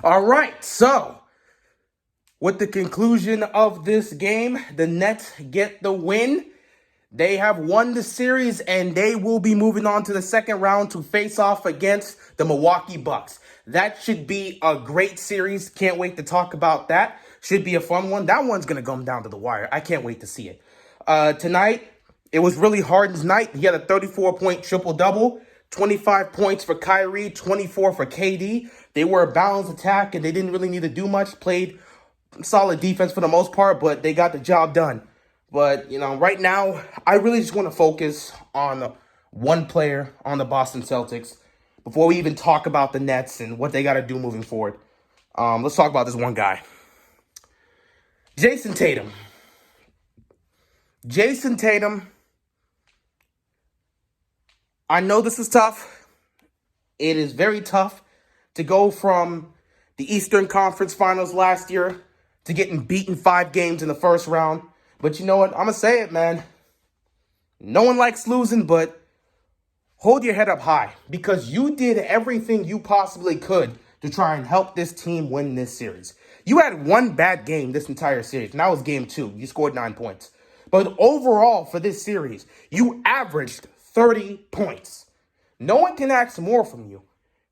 All right, so with the conclusion of this game, the Nets get the win. They have won the series and they will be moving on to the second round to face off against the Milwaukee Bucks. That should be a great series. Can't wait to talk about that. Should be a fun one. That one's going to come down to the wire. I can't wait to see it. Tonight, it was really Harden's night. He had a 34-point triple-double, 25 points for Kyrie, 24 for KD. They were a balanced attack and they didn't really need to do much. Played solid defense for the most part, but they got the job done. But, right now, I really just want to focus on one player on the Boston Celtics before we even talk about the Nets and what they got to do moving forward. Let's talk about this one guy. Jason Tatum. Jason Tatum, I know this is tough. It is very tough to go from the Eastern Conference Finals last year to getting beaten 5 games in the first round. But you know what? I'm going to say it, man. No one likes losing, but hold your head up high because you did everything you possibly could to try and help this team win this series. You had one bad game this entire series, and that was game 2. You scored 9 points. But overall for this series, you averaged 30 points. No one can ask more from you.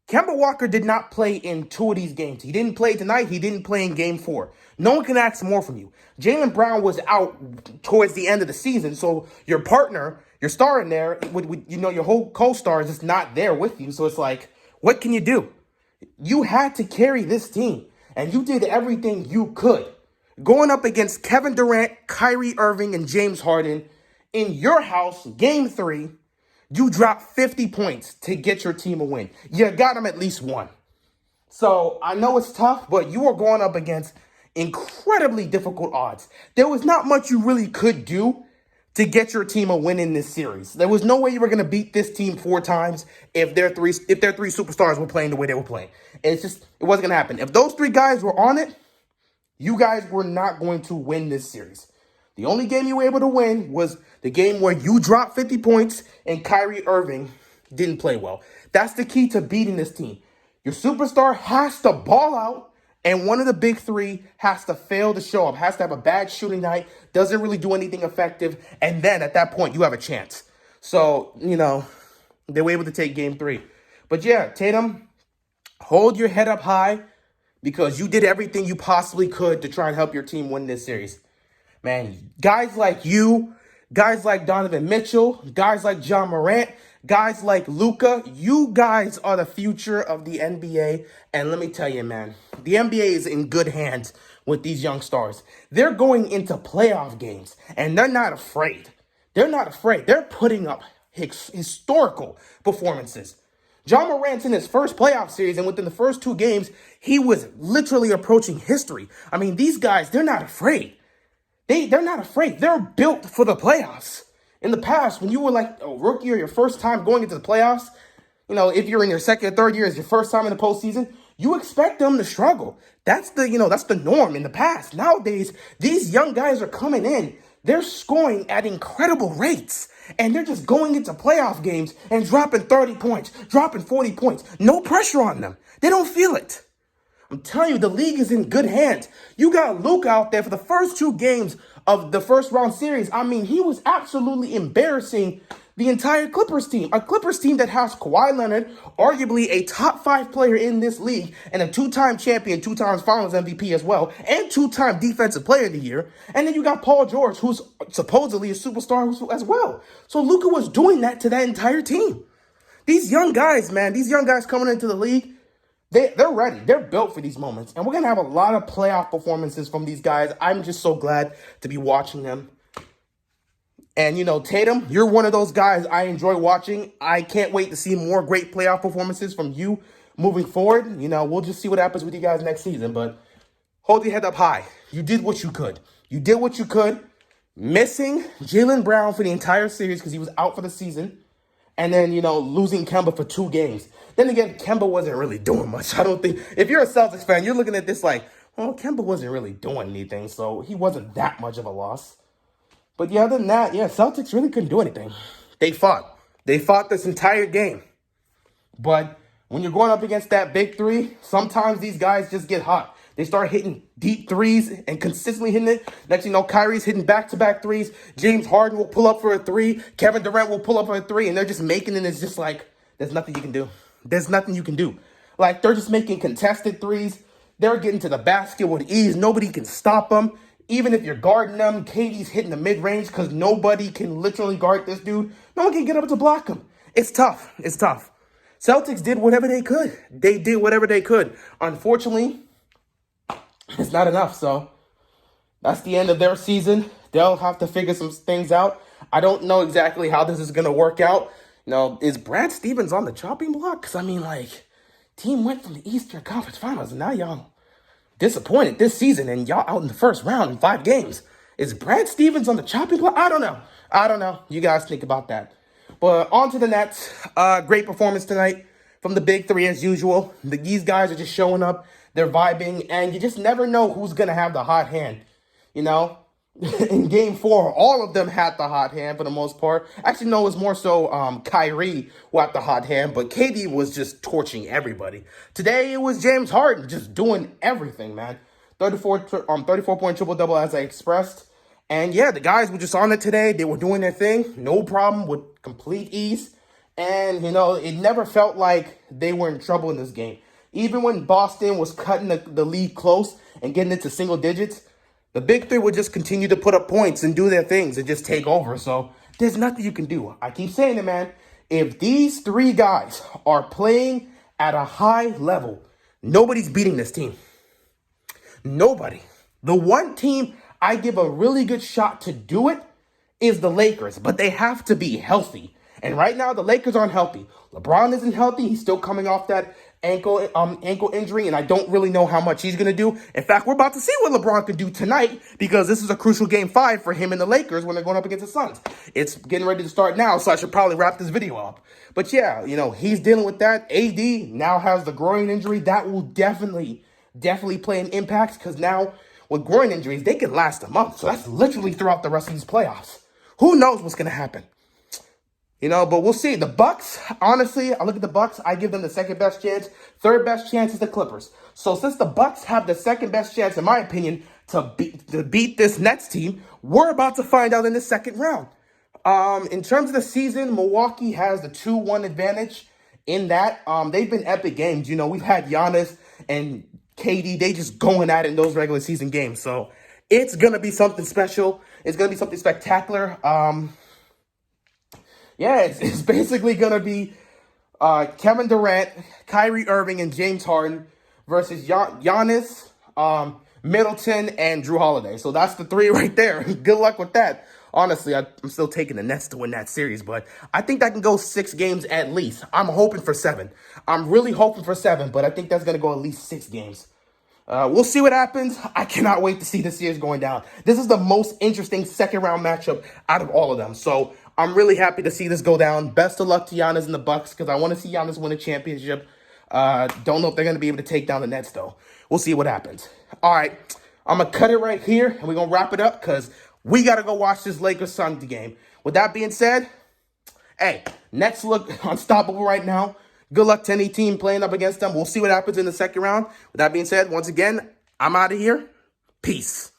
Kemba Walker did not play in 2 of these games. He didn't play tonight. He didn't play in game 4. No one can ask more from you. Jaylen Brown was out towards the end of the season, so your partner, your star in there, your whole co-star is just not there with you. So it's like, what can you do? You had to carry this team, and you did everything you could. Going up against Kevin Durant, Kyrie Irving, and James Harden in your house, game 3, you dropped 50 points to get your team a win. You got them at least one. So I know it's tough, but you are going up against incredibly difficult odds. There was not much you really could do to get your team a win in this series. There was no way you were going to beat this team 4 times if their three superstars were playing the way they were playing. It wasn't going to happen. If those 3 guys were on it, you guys were not going to win this series. The only game you were able to win was the game where you dropped 50 points and Kyrie Irving didn't play well. That's the key to beating this team. Your superstar has to ball out, and one of the big 3 has to fail to show up, has to have a bad shooting night, doesn't really do anything effective, and then at that point, you have a chance. So, they were able to take game 3. But yeah, Tatum, hold your head up high because you did everything you possibly could to try and help your team win this series. Man, guys like you, guys like Donovan Mitchell, guys like John Morant, guys like Luka, you guys are the future of the NBA. And let me tell you, man, the NBA is in good hands with these young stars. They're going into playoff games, and they're not afraid. They're not afraid. They're putting up historical performances. John Morant's in his first playoff series, and within the first 2 games, he was literally approaching history. I mean, these guys, they're not afraid. They're not afraid. They're built for the playoffs. In the past, when you were like a rookie or your first time going into the playoffs, if you're in your second or third year, it's your first time in the postseason, you expect them to struggle. That's the norm in the past. Nowadays, these young guys are coming in. They're scoring at incredible rates. And they're just going into playoff games and dropping 30 points, dropping 40 points. No pressure on them. They don't feel it. I'm telling you, the league is in good hands. You got Luka out there for the first 2 games of the first round series. I mean, he was absolutely embarrassing the entire Clippers team. A Clippers team that has Kawhi Leonard, arguably a top 5 player in this league, and a 2-time champion, 2 times Finals MVP as well, and 2-time Defensive Player of the Year. And then you got Paul George, who's supposedly a superstar as well. So Luka was doing that to that entire team. These young guys, man, coming into the league, they're ready. They're built for these moments. And we're going to have a lot of playoff performances from these guys. I'm just so glad to be watching them. And, Tatum, you're one of those guys I enjoy watching. I can't wait to see more great playoff performances from you moving forward. We'll just see what happens with you guys next season. But hold your head up high. You did what you could. Missing Jaylen Brown for the entire series because he was out for the season. And then, losing Kemba for 2 games. Then again, Kemba wasn't really doing much. I don't think, if you're a Celtics fan, you're looking at this like, well, Kemba wasn't really doing anything, so he wasn't that much of a loss. But yeah, other than that, Celtics really couldn't do anything. They fought. They fought this entire game. But when you're going up against that big three, sometimes these guys just get hot. They start hitting deep threes and consistently hitting it. Next thing you know, Kyrie's hitting back-to-back threes. James Harden will pull up for a three. Kevin Durant will pull up for a three. And they're just making it. It's just like, there's nothing you can do. There's nothing you can do. Like, they're just making contested threes. They're getting to the basket with ease. Nobody can stop them. Even if you're guarding them, KD's hitting the mid-range because nobody can literally guard this dude. No one can get up to block him. It's tough. It's tough. Celtics did whatever they could. They did whatever they could. Unfortunately, it's not enough. So that's the end of their season. They'll have to figure some things out. I don't know exactly how this is going to work out. You know, is Brad Stevens on the chopping block? Because, I mean, like, team went from the Eastern Conference Finals, and now y'all disappointed this season, and y'all out in the first round in 5 games. Is Brad Stevens on the chopping block? I don't know. You guys think about that. But on to the Nets. Great performance tonight from the big three as usual. These guys are just showing up. They're vibing, and you just never know who's going to have the hot hand. You know, in Game 4, all of them had the hot hand for the most part. Actually, no, it was more so Kyrie who had the hot hand, but KD was just torching everybody. Today, it was James Harden just doing everything, man. 34-point triple-double as I expressed. And yeah, the guys were just on it today. They were doing their thing. No problem, with complete ease. And, you know, it never felt like they were in trouble in this game. Even when Boston was cutting the lead close and getting into single digits, the big three would just continue to put up points and do their things and just take over. So there's nothing you can do. I keep saying it, man. If these 3 guys are playing at a high level, nobody's beating this team. Nobody. The one team I give a really good shot to do it is the Lakers, but they have to be healthy. And right now, the Lakers aren't healthy. LeBron isn't healthy. He's still coming off that ankle injury, and I don't really know how much he's going to do. In fact, we're about to see what LeBron can do tonight because this is a crucial Game 5 for him and the Lakers when they're going up against the Suns. It's getting ready to start now, so I should probably wrap this video up. But yeah, you know, he's dealing with that. AD now has the groin injury. That will definitely play an impact because now with groin injuries, they can last a month. So that's literally throughout the rest of these playoffs. Who knows what's going to happen? You know, but we'll see. The Bucks, honestly, I look at the Bucks, I give them the second best chance. Third best chance is the Clippers. So since the Bucks have the second best chance, in my opinion, to beat this Nets team, we're about to find out in the second round. In terms of the season, Milwaukee has the 2-1 advantage in that. They've been epic games. You know, we've had Giannis and KD, they just going at it in those regular season games. So it's going to be something special. It's going to be something spectacular. Yeah, it's basically going to be Kevin Durant, Kyrie Irving, and James Harden versus Giannis, Middleton, and Drew Holiday. So that's the 3 right there. Good luck with that. Honestly, I'm still taking the Nets to win that series, but I think that can go 6 games at least. I'm hoping for 7. I'm really hoping for 7, but I think that's going to go at least 6 games. We'll see what happens. I cannot wait to see this series going down. This is the most interesting second-round matchup out of all of them. So I'm really happy to see this go down. Best of luck to Giannis and the Bucks because I want to see Giannis win a championship. Don't know if they're going to be able to take down the Nets, though. We'll see what happens. All right, I'm going to cut it right here, and we're going to wrap it up because we got to go watch this Lakers-Suns game. With that being said, hey, Nets look unstoppable right now. Good luck to any team playing up against them. We'll see what happens in the second round. With that being said, once again, I'm out of here. Peace.